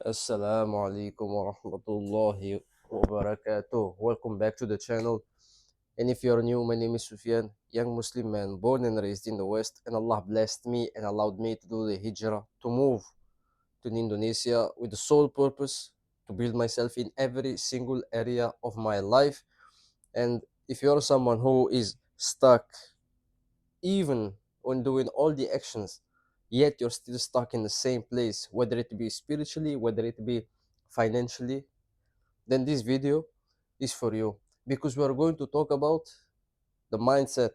Assalamu alaikum wa rahmatullahi wa barakatuh. Welcome back to the channel. And if you're new, my name is Sufyan, young Muslim man born and raised in the West, and Allah blessed me and allowed me to do the hijrah to move to Indonesia with the sole purpose to build myself in every single area of my life. And if you're someone who is stuck even when doing all the actions, yet you're still stuck in the same place, whether it be spiritually, whether it be financially, then this video is for you, because we are going to talk about the mindset.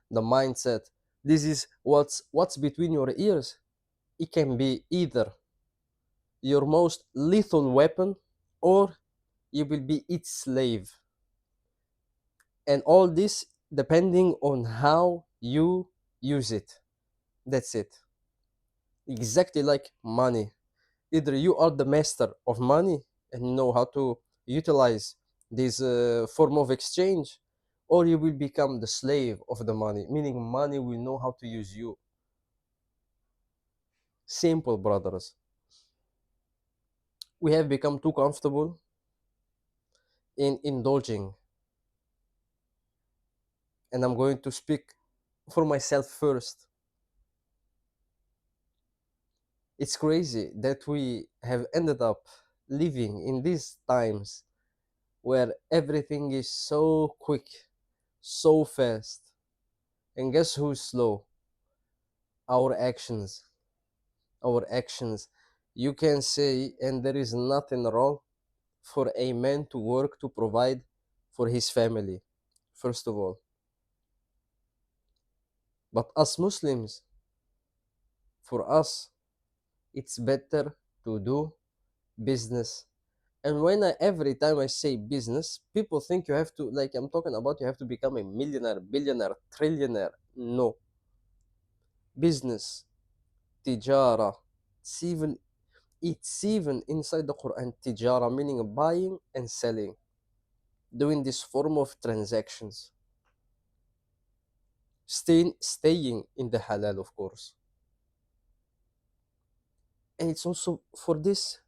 The mindset. This is what's between your ears. It can be either your most lethal weapon, or you will be its slave. And all this depending on how you use it. That's it. Exactly like money. Either you are the master of money and you know how to utilize this form of exchange, or you will become the slave of the money, meaning money will know how to use you. Simple, brothers. We have become too comfortable in indulging, and I'm going to speak for myself first. It's crazy that we have ended up living in these times where everything is so quick, so fast. And guess who's slow? Our actions. Our actions. You can say, and there is nothing wrong for a man to work to provide for his family, first of all. But us Muslims, for us, it's better to do business. And every time I say business, people think you have to, like I'm talking about, you have to become a millionaire, billionaire, trillionaire. No. Business, tijara. It's even inside the Quran, tijara, meaning buying and selling, doing this form of transactions, staying in the halal, of course. And it's also for this,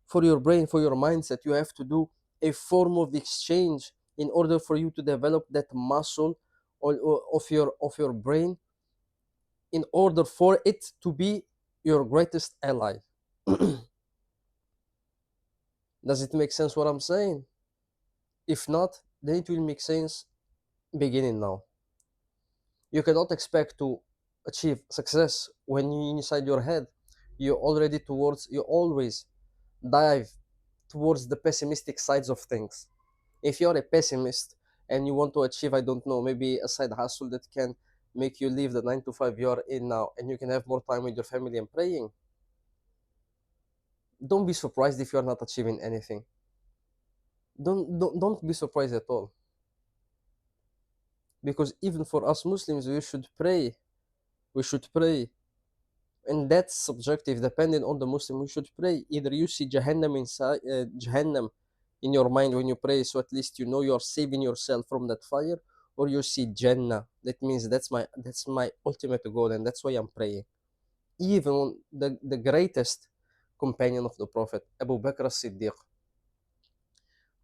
for your brain, for your mindset, you have to do a form of exchange in order for you to develop that muscle of your brain, in order for it to be your greatest ally. Does it make sense what I'm saying? If not, then it will make sense beginning now. You cannot expect to achieve success when you inside your head you always dive towards the pessimistic sides of things. If you're a pessimist and you want to achieve, I don't know, maybe a side hustle that can make you leave the 9 to 5 you're in now, and you can have more time with your family and praying, don't be surprised if you're not achieving anything. Don't be surprised at all, because even for us Muslims, we should pray, and that's subjective depending on the Muslim. We should pray. Either you see Jahannam in your mind when you pray, so at least you know you're saving yourself from that fire, or you see Jannah. That means that's my ultimate goal, and that's why I'm praying. Even the greatest companion of the Prophet, Abu Bakr as-Siddiq,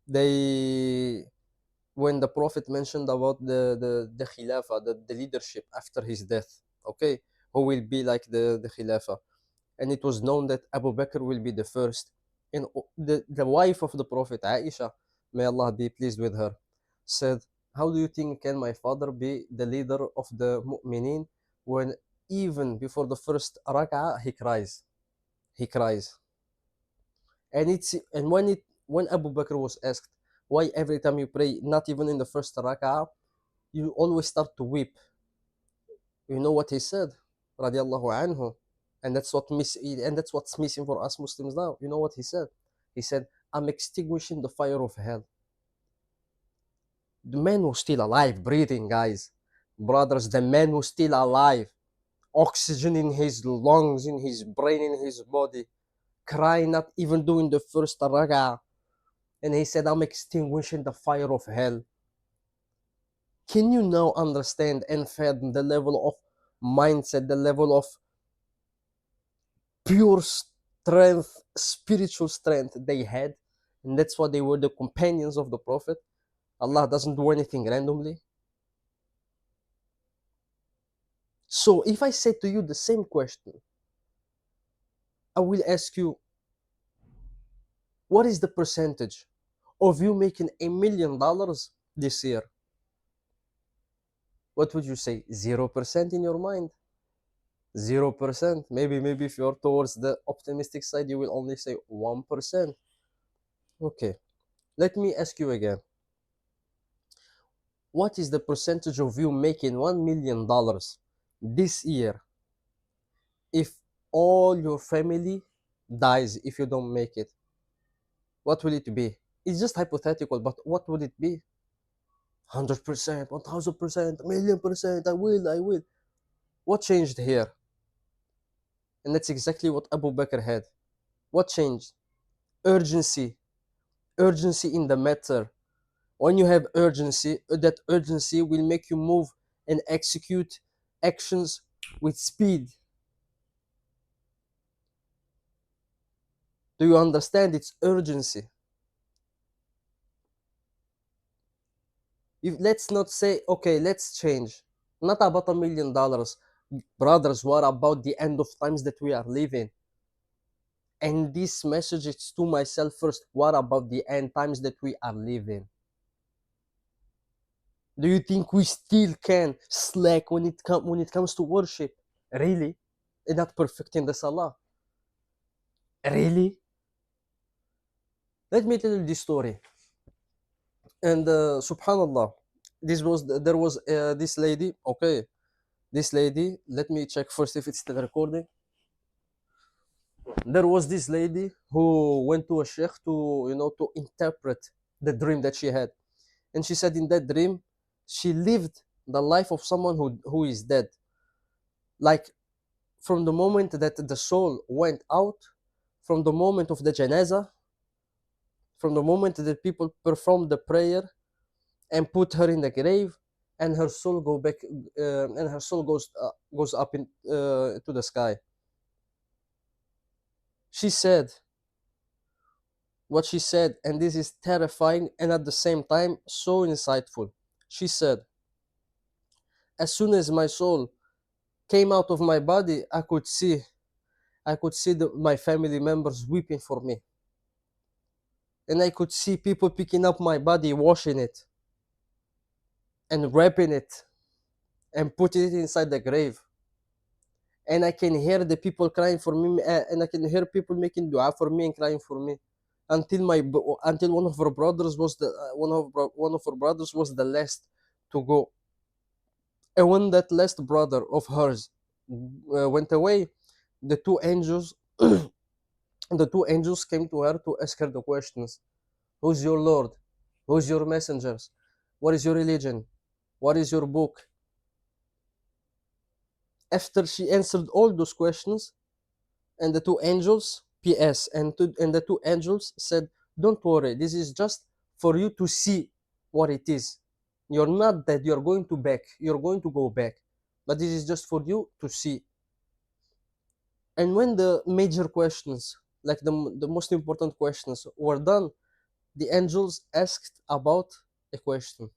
they when the Prophet mentioned about the Khilafah, the leadership after his death, okay, who will be like the Khilafah, and it was known that Abu Bakr will be the first. And the wife of the Prophet, Aisha, may Allah be pleased with her, said, how do you think can my father be the leader of the mu'mineen when even before the first rak'ah he cries? He cries. And when Abu Bakr was asked, why every time you pray, not even in the first rak'ah, you always start to weep? You know what he said? Radiallahu anhu. And that's what's missing for us Muslims now. You know what he said? He said, I'm extinguishing the fire of hell. The man was still alive, breathing, guys. Brothers, the man was still alive. Oxygen in his lungs, in his brain, in his body. Crying, not even doing the first rak'ah. And he said, I'm extinguishing the fire of hell. Can you now understand and fathom the level of mindset, the level of pure strength, spiritual strength they had, and that's why they were the companions of the Prophet. Allah doesn't do anything randomly. So if I say to you the same question, I will ask you, what is the percentage of you making $1 million this year? What would you say? 0% in your mind? 0%? Maybe if you're towards the optimistic side, you will only say 1%. Okay, let me ask you again. What is the percentage of you making $1 million this year if all your family dies if you don't make it? What will it be? It's just hypothetical, but what would it be? 100%, 1000%, a million percent, I will. What changed here? And that's exactly what Abu Bakr had. What changed? Urgency. Urgency in the matter. When you have urgency, that urgency will make you move and execute actions with speed. Do you understand? It's urgency. If, let's not say, okay, let's change. Not about $1 million. Brothers, what about the end of times that we are living? And this message is to myself first. What about the end times that we are living? Do you think we still can slack when it comes to worship? Really? And not perfecting the salah? Really? Let me tell you this story. And subhanallah, there was this lady. Okay, this lady. Let me check first if it's still recording. There was this lady who went to a sheikh to to interpret the dream that she had, and she said in that dream she lived the life of someone who is dead, like from the moment that the soul went out, from the moment of the janaza, from the moment that people performed the prayer and put her in the grave, and her soul go back, and her soul goes up in to the sky. She said what she said, and this is terrifying and at the same time so insightful. She said, as soon as my soul came out of my body, I could see my family members weeping for me, and I could see people picking up my body, washing it and wrapping it and putting it inside the grave. And I can hear the people crying for me, and I can hear people making dua for me and crying for me, until one of her brothers was the one of her brothers was the last to go. And when that last brother of hers went away, the two angels the two angels came to her to ask her the questions. Who's your Lord? Who's your messengers? What is your religion? What is your book? After she answered all those questions, and the two angels, PS, and the two angels said, don't worry, this is just for you to see what it is. You're not dead, you're going to go back. But this is just for you to see. And when the major questions, like the most important questions, were done, the angels asked about a question.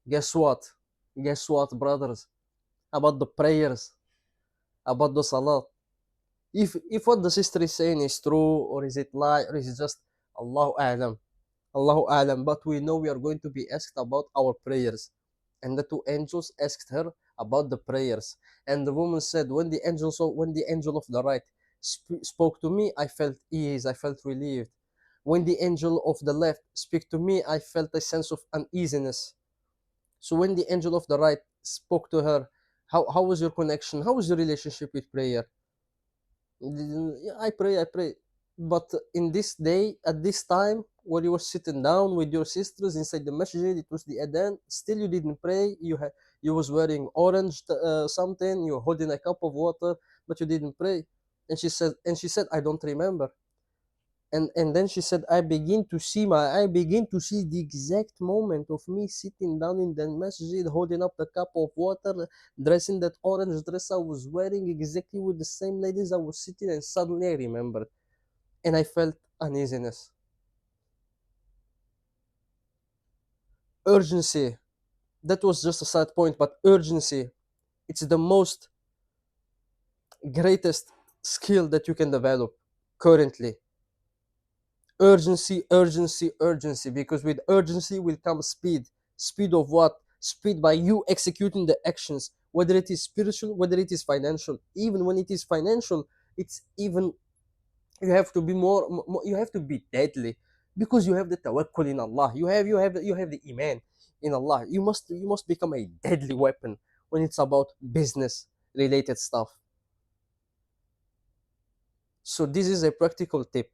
Guess what? Guess what, brothers? About the prayers, about the salat. If what the sister is saying is true, or is it lie, or is it just Allahu A'lam, Allahu A'lam, but we know we are going to be asked about our prayers. And the two angels asked her about the prayers. And the woman said, when the angel of the right spoke to me, I felt ease, I felt relieved. When the angel of the left spoke to me, I felt a sense of uneasiness. So when the angel of the right spoke to her, how was your connection? How was your relationship with prayer? Yeah, I pray. But in this day, at this time, when you were sitting down with your sisters inside the masjid, it was the adhan. Still, you didn't pray. You was wearing orange something. You were holding a cup of water, but you didn't pray. And she said, I don't remember. And then she said, I begin to see the exact moment of me sitting down in the masjid, holding up the cup of water, dressing that orange dress I was wearing, exactly with the same ladies I was sitting, and suddenly I remembered. and I felt uneasiness. Urgency, that was just a side point, but urgency, it's the most greatest skill that you can develop currently. Urgency, urgency, urgency, because with urgency will come speed. Speed of what? Speed by you executing the actions, whether it is spiritual, whether it is financial. Even when it is financial, it's even, you have to be you have to be deadly, because you have the tawakkul in Allah, you have the iman in Allah. You must become a deadly weapon when it's about business related stuff. So this is a practical tip.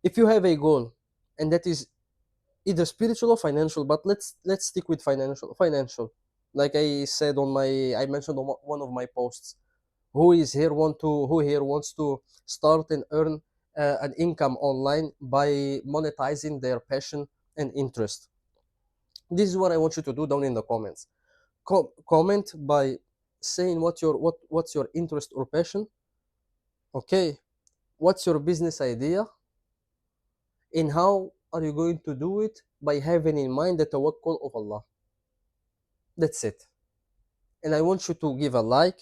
If you have a goal, and that is either spiritual or financial, but let's stick with financial. Like I mentioned on one of my posts, who here wants to start and earn an income online by monetizing their passion and interest. This is what I want you to do down in the comments. Comment by saying what's your interest or passion. Okay, what's your business idea, and how are you going to do it by having in mind the tawakkul of Allah. That's it. And I want you to give a like,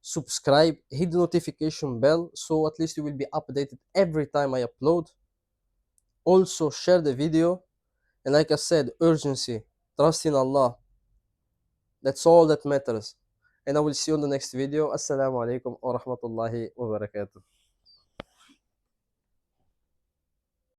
subscribe, hit the notification bell, so at least you will be updated every time I upload. Also share the video, and like I said, urgency, trust in Allah. That's all that matters. And I will see you on the next video. Assalamu alaikum wa rahmatullahi wa barakatuh.